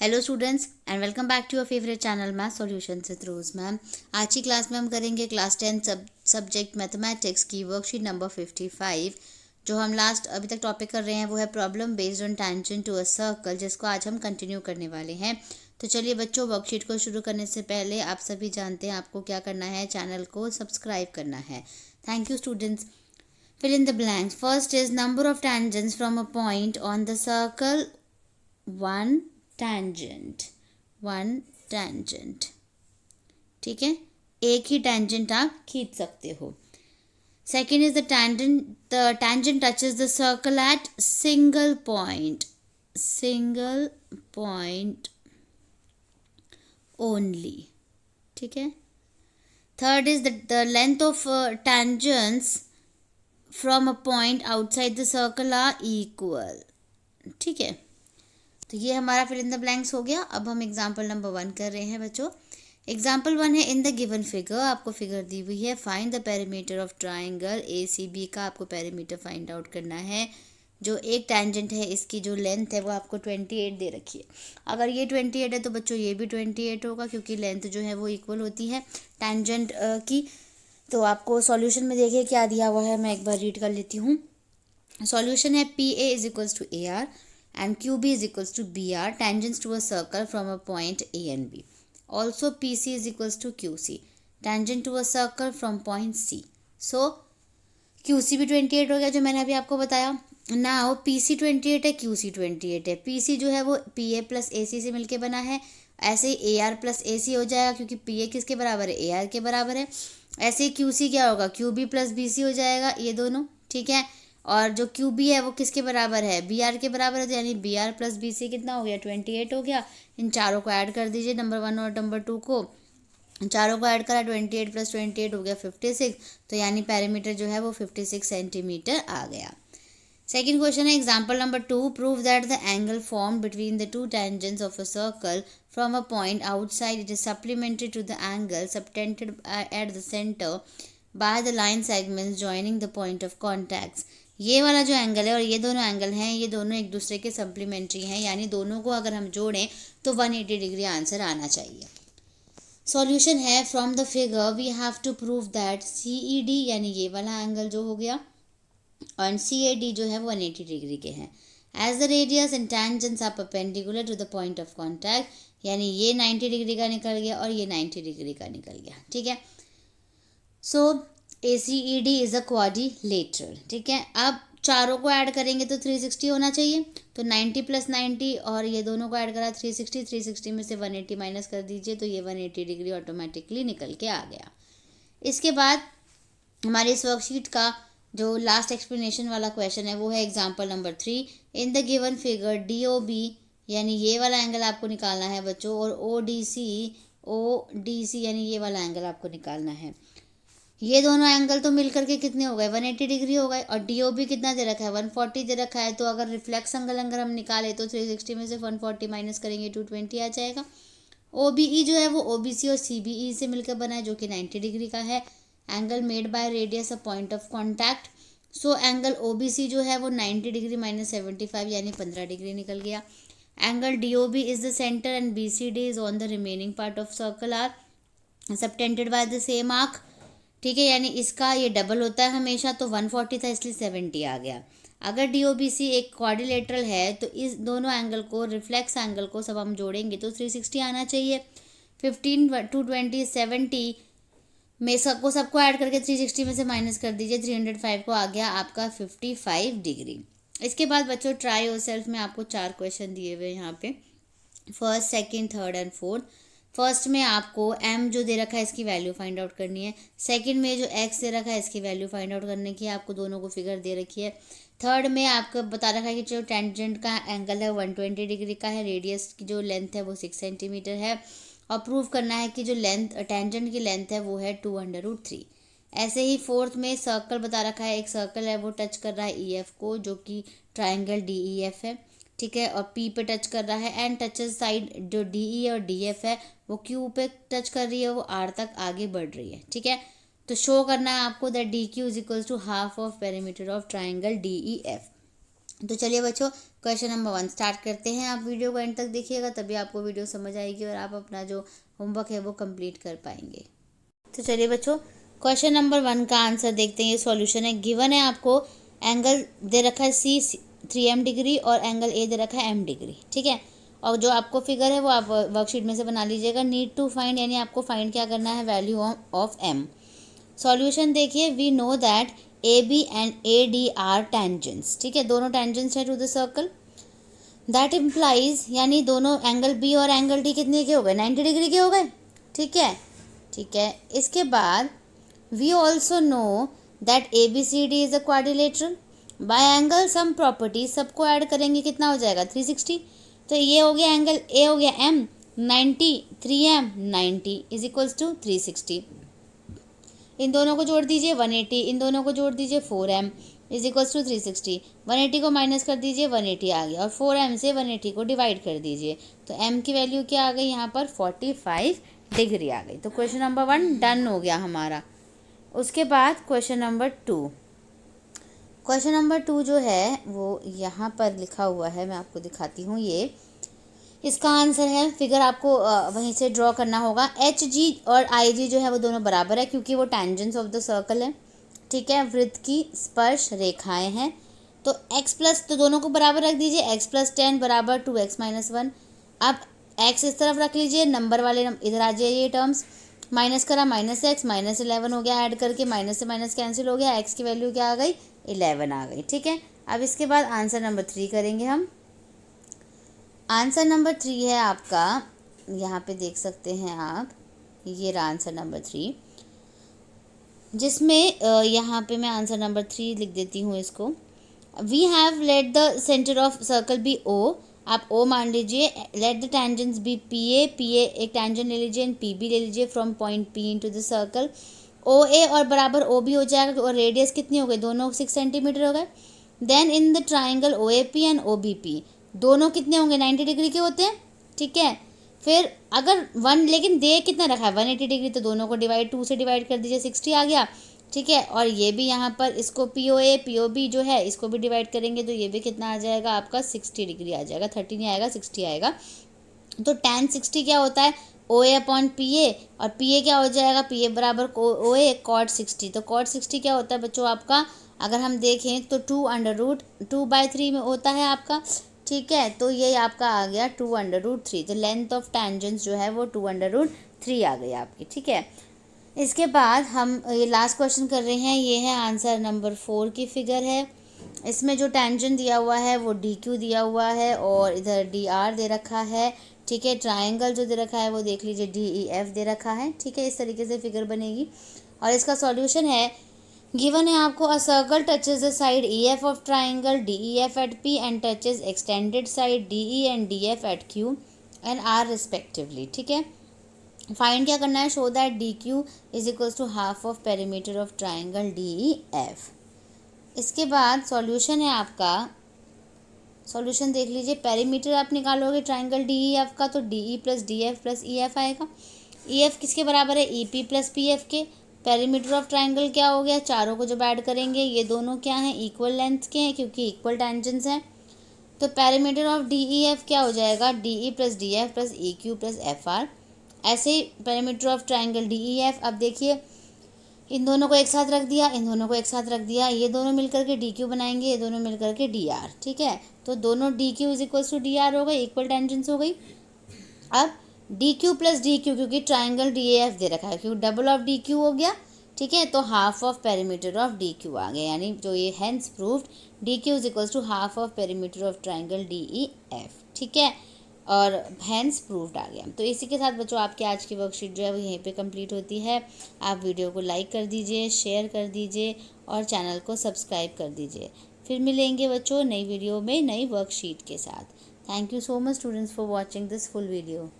Hello students and welcome back to your favourite channel math solutions with Rose ma'am. आज की class में हम करेंगे क्लास 10 सब्जेक्ट मैथमेटिक्स की वर्कशीट नंबर 55। जो हम लास्ट अभी तक टॉपिक कर रहे हैं वो है problem based on tangent to a circle, जिसको आज हम कंटिन्यू करने वाले हैं। तो चलिए बच्चों, वर्कशीट को शुरू करने से पहले आप सभी जानते हैं आपको क्या करना है, चैनल को सब्सक्राइब करना है। Thank you students. Fill in the blanks. First is number of tangents from a point on the circle. One tangent. One tangent. ठीक है, एक ही tangent आप खींच सकते हो. Second is the tangent. The tangent touches the circle at single point. Single point only. ठीक है. Third is the length of tangents from a point outside the circle are equal. ठीक है, तो ये हमारा फिल इन द ब्लैंक्स हो गया. अब हम एग्जाम्पल नंबर 1 कर रहे हैं बच्चों. एग्जाम्पल 1 है, इन द गिवन फिगर आपको फिगर दी हुई है. Find the perimeter of triangle ACB का आपको पेरीमीटर फाइंड आउट करना है. जो एक टेंजेंट है इसकी जो लेंथ है वो आपको 28 दे रखी है. अगर ये 28 है तो बच्चों ये भी 28 होगा, क्योंकि लेंथ जो है वो इक्वल होती है टेंजेंट की. तो आपको सॉल्यूशन में देखिए क्या दिया हुआ है, मैं एक बार रीड कर लेती हूँ. सॉल्यूशन है PA is equals to AR and QB is equals to BR tangents to a circle from a point A and B. Also PC is equals to QC tangent to a circle from point C. So QC भी 28 हो गया जो मैंने अभी आपको बताया. Now PC 28 है, QC 28 है. PC जो है वो PA प्लस AC से मिलके बना है. ऐसे ही AR प्लस AC हो जाएगा, क्योंकि PA किसके बराबर है, AR के बराबर है. ऐसे ही QC क्या होगा, QB प्लस BC हो जाएगा, ये दोनों. ठीक है, और जो QB है वो किसके बराबर है, BR के बराबर है. तो यानी BR प्लस BC कितना हो गया, 28 हो गया. इन चारों को ऐड कर दीजिए, नंबर 1 और नंबर 2 को. चारों को ऐड करा, 28 प्लस 28 हो गया 56. तो यानी पैरामीटर जो है वो 56 सेंटीमीटर आ गया. सेकेंड क्वेश्चन है, example number 2. Prove that the angle form between the two tangents of a circle from a point outside it is supplementary to the angle subtended at the centre by the line segments joining the point of contacts. ये वाला जो angle है और ये दोनों angle हैं, ये दोनों एक दूसरे के सप्लीमेंट्री हैं, यानी दोनों को अगर हम जोड़ें तो 180 डिग्री आंसर आना चाहिए. सॉल्यूशन है, from the figure we have to prove that CED यानी ये वाला एंगल जो हो गया और CAD जो है वो 180 डिग्री के हैं. As the radius and tangents are perpendicular to the point of contact, यानी ये 90 डिग्री का निकल गया और ये 90 डिग्री का निकल गया. ठीक है, सो ACED इज अ क्वाड्रिलेटरल. ठीक है, अब चारों को ऐड करेंगे तो 360 होना चाहिए. तो 90 प्लस 90 और ये दोनों को ऐड करा 360. 360 में से 180 माइनस कर दीजिए तो ये 180 डिग्री ऑटोमेटिकली निकल के आ गया. इसके बाद हमारी इस वर्कशीट का जो लास्ट एक्सप्लेनेशन वाला क्वेश्चन है वो है example number 3. In the given figure DOB यानी ये वाला एंगल आपको निकालना है बच्चों, और ODC यानी ये वाला एंगल आपको निकालना है. ये दोनों एंगल तो मिलकर के कितने हो गए, 180 डिग्री हो गए. और DOB कितना दे रखा है, 140 दे रखा है. तो अगर रिफ्लेक्स एंगल अगर हम निकाले तो 360 में से 140 माइनस करेंगे 220 आ जाएगा. OBE जो है वो OBC और CBE से मिलकर बना है, जो कि 90 डिग्री का है. Angle made by radius a point of contact. So angle OBC जो है वो 90 डिग्री माइनस 75 यानी 15 डिग्री निकल गया. Angle DOB is the centre and BCD is on the remaining part of circle are subtended by the same arc. ठीक है, यानी इसका ये डबल होता है हमेशा, तो 140 था इसलिए 70 आ गया. अगर DOBC एक क्वाड्रिलेटरल है तो इस दोनों एंगल को, रिफ्लेक्स एंगल को सब हम जोड़ेंगे तो 360 आना चाहिए. 15 220 70 में सबको ऐड करके 360 में से माइनस कर दीजिए, 305 को आ गया आपका 55 डिग्री. इसके बाद बच्चों ट्राई योरसेल्फ में आपको 4 क्वेश्चन दिए हुए हैं यहाँ पे, first second third and fourth. First में आपको M जो दे रखा है इसकी वैल्यू फाइंड आउट करनी है. सेकंड में जो X दे रखा है इसकी वैल्यू फाइंड आउट करने की है, आपको दोनों को फिगर दे रखी है. थर्ड में आपको बता रखा है कि जो टेंजेंट का एंगल है 120 डिग्री का है, रेडियस की जो लेंथ है वो 6 सेंटीमीटर है, और प्रूव करना है कि जो लेंथ टेंजेंट की लेंथ है वो है 2√3. ऐसे ही फोर्थ में सर्कल बता रखा है, एक सर्कल है वो टच कर रहा है EF को, जो कि ट्राइंगल DEF है. ठीक है, और P पे टच कर रहा है एंड टचेस साइड जो DE और DF है वो Q पे टच कर रही है, वो R तक आगे बढ़ रही है. ठीक है, तो शो करना है आपको that DQ is equals to half of perimeter of triangle DEF. तो चलिए बच्चों क्वेश्चन नंबर 1 स्टार्ट करते हैं। आप वीडियो को एंड तक देखिएगा, तभी आपको वीडियो समझ आएगी और आप अपना जो होमवर्क है वो कंप्लीट कर पाएंगे। तो चलिए बच्चों, क्वेश्चन नंबर 1 का आंसर देखते हैं। ये सॉल्यूशन है। गिवन है आपको एंगल दे रखा है सी 3m डिग्री और एंगल ए दे रखा है m डिग्री, ठीक है। और जो आपको फिगर है वो आप वर्कशीट में से बना लीजिएगा। नीड टू फाइंड, यानी आपको फाइंड क्या करना है, वैल्यू ऑफ m। सॉल्यूशन देखिए, we know that A B and A D are tangents, ठीक है, दोनों टेंजेंट्स है to the circle. That implies, यानी दोनों एंगल बी और एंगल डी कितने के हो गए, 90 डिग्री के हो गए, ठीक है, ठीक है। इसके बाद we also know that A B C D is a quadrilateral. By angle sum property, सबको ऐड करेंगे कितना हो जाएगा, 360। तो ये हो गया एंगल ए हो गया m 90, 3m 90 is equals to 360। इन दोनों को जोड़ दीजिए 180, इन दोनों को जोड़ दीजिए 4m इज इक्वल्स टू 360। 180 को माइनस कर दीजिए, 180 आ गया, और 4m से 180 को डिवाइड कर दीजिए, तो m की वैल्यू क्या आ गई यहाँ पर, 45 डिग्री आ गई। तो क्वेश्चन नंबर 1 डन हो गया हमारा। उसके बाद क्वेश्चन नंबर 2, क्वेश्चन नंबर 2 जो है वो यहाँ पर लिखा हुआ है, मैं आपको दिखाती हूँ। ये इसका आंसर है, फिगर आपको वहीं से ड्रॉ करना होगा। एच जी और आई जी जो है वो दोनों बराबर है, क्योंकि वो टेंजेंट्स ऑफ द सर्कल है, ठीक है, वृत्त की स्पर्श रेखाएं हैं। तो x प्लस, तो दोनों को बराबर रख दीजिए, x + 10 बराबर 2x - 1। अब x इस तरफ रख लीजिए, नंबर वाले इधर आ जाइए, ये टर्म्स माइनस करा, -x -11 हो गया, ऐड करके माइनस से माइनस कैंसिल हो गया, x की वैल्यू क्या आ गई, 11 आ गई, ठीक है। अब इसके बाद आंसर नंबर 3 करेंगे हम। आंसर नंबर 3 है आपका, यहाँ पे देख सकते हैं आप, ये रहा आंसर नंबर 3, जिसमें यहाँ पे मैं आंसर नंबर 3 लिख देती हूँ इसको। We have let the centre of circle be O, आप ओ मान लीजिए। Let the tangents be P A, एक टेंजेंट ले लीजिए, एंड पी बी ले लीजिए from point P into the circle. O A और बराबर ओ बी हो जाएगा, और रेडियस कितनी हो गई, दोनों 6 सेंटीमीटर हो गए। Then in the triangle O A P and O B P, दोनों कितने होंगे, 90 डिग्री के होते हैं, ठीक है। फिर अगर लेकिन दे कितना रखा है, 180 डिग्री, तो दोनों को 2 से डिवाइड कर दीजिए, 60 आ गया, ठीक है। और ये भी यहाँ पर इसको P O A P O B जो है इसको भी डिवाइड करेंगे, तो ये भी कितना आ जाएगा आपका, 60 डिग्री आ जाएगा, 30 नहीं आएगा, 60 आएगा। तो tan 60 क्या होता है, ओ ए अपॉन पी ए, और पी ए क्या हो जाएगा, पी ए बराबर ओ ए cot 60। तो cot 60 क्या होता है बच्चों आपका, अगर हम देखें तो 2√2/3 में होता है आपका, ठीक है। तो ये आपका आ गया 2√3। तो लेंथ ऑफ टेंजेंट्स जो है वो 2√3 आ गई आपकी, ठीक है। इसके बाद हम ये लास्ट क्वेश्चन कर रहे हैं, ये है आंसर नंबर 4 की फिगर है। इसमें जो टेंजेंट दिया हुआ है वो डी क्यू दिया हुआ है, और इधर डी आर दे रखा है, ठीक है। ट्राइंगल जो दे रखा है वो देख लीजिए, डी ई एफ दे रखा है, ठीक है। इस तरीके से फिगर बनेगी, और इसका सॉल्यूशन है, गिवन है आपको, a circle touches the side E F of triangle D E F at P and touches extended side D E and D F at Q and R respectively, ठीक है। Find क्या करना है, show that D Q is equals to half of perimeter of triangle D E F. इसके बाद solution है आपका, solution देख लीजिए, पेरीमीटर आप निकालोगे ट्राइंगल डी ई एफ का, तो D E plus D F plus E F आएगा। ई एफ किसके बराबर है, E P plus P F के। पेरीमीटर ऑफ ट्राइंगल क्या हो गया, चारों को जब ऐड करेंगे, ये दोनों क्या हैं, इक्वल लेंथ के हैं, क्योंकि इक्वल टेंजेंट्स हैं। तो perimeter of D E F क्या हो जाएगा, D E plus D F plus E Q plus F R. ऐसे ही perimeter of triangle D E F, अब देखिए इन दोनों को एक साथ रख दिया, इन दोनों को एक साथ रख दिया, ये दोनों मिलकर के डी क्यू बनाएंगे, ये दोनों मिलकर के डी आर, ठीक है। तो दोनों D Q is equals to D R हो गए, इक्वल टेंजेंट्स हो गई। अब D Q plus D Q, क्योंकि ट्राइंगल डी ए एफ दे रखा है, क्योंकि डबल ऑफ डी क्यू हो गया, ठीक है। तो half of perimeter of D Q आ गया, यानी जो ये hence proved D Q is equals to half of perimeter of triangle D E F, ठीक है, और हेंस प्रूव्ड आ गया। तो इसी के साथ बच्चों आपकी आज की वर्कशीट जो है वो यहीं पे कंप्लीट होती है। आप वीडियो को लाइक कर दीजिए, शेयर कर दीजिए, और चैनल को सब्सक्राइब कर दीजिए। फिर मिलेंगे बच्चों नई वीडियो में नई वर्कशीट के साथ। Thank you so much students for watching this full video.